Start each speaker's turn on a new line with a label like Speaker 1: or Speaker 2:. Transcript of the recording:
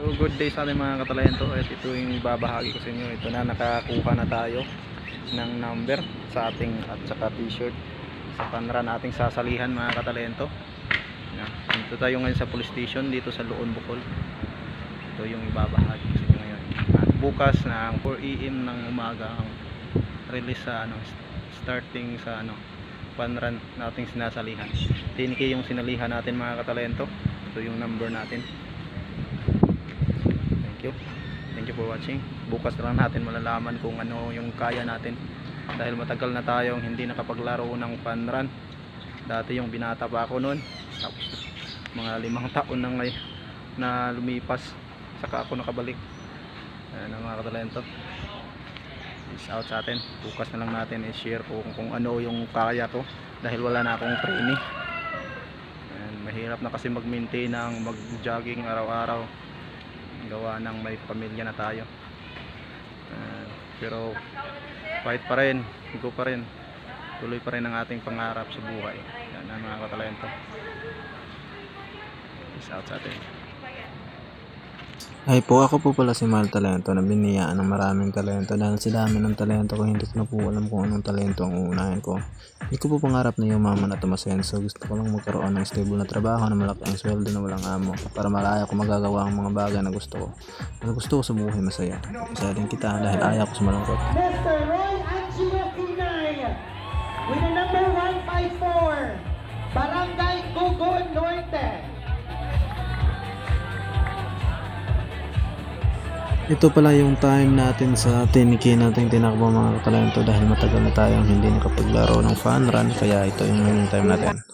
Speaker 1: So good day sa ating mga katalento. At ito yung ibabahagi ko sa inyo. Ito na, nakakuha na tayo ng number sa ating at saka t-shirt sa panran ating sasalihan mga katalento. Yan. Dito tayo ngayon sa police station dito sa Loon, Bukol. Ito yung ibabahagi ko sa inyo ngayon. At bukas na 4 AM ng umaga ang release sa starting sa panran nating sinasalihan. 10K yung sinalihan natin mga katalento. Ito yung number natin. Thank you for watching. Bukas na lang natin malalaman kung ano yung kaya natin, dahil matagal na tayong hindi nakapaglaro ng fun run. Dati yung binata pa ako noon, tapos mga 5 taon na ngayon na lumipas saka ako nakabalik. Ayan ang mga katalento, peace out sa atin. Bukas na lang natin i-share kung ano yung kaya ko, dahil wala na akong training. Ayan, mahirap na kasi mag-maintain ng mag-jogging araw-araw, gawa ng may pamilya na tayo. Pero fight pa rin, go pa rin, tuloy pa rin ang ating pangarap sa buhay. Yan ang mga katalento. Peace out sa atin.
Speaker 2: Ay po, ako po pala si Mal Talento na biniyaan ng maraming talento. Dahil sa dami ng talento ko, hindi ko na po alam kung anong talento ang uunahin ko. Hindi ko po pangarap na yumaman at umasenso. Gusto ko lang magkaroon ng stable na trabaho na malaki ang sweldo na walang amo, para malaya ko magagawa ang mga bagay na gusto ko. Ang gusto ko sa buhay masaya. Isa din kita dahil ayaw ko sa malungkot.
Speaker 3: Mr. Roy Angelo Pinay with the number 154, Barangay Gugon Norte.
Speaker 2: Ito pala yung time natin sa 10K natin tinakbo mga talento, dahil matagal na tayong hindi nakapaglaro ng fun run, kaya ito yung time natin.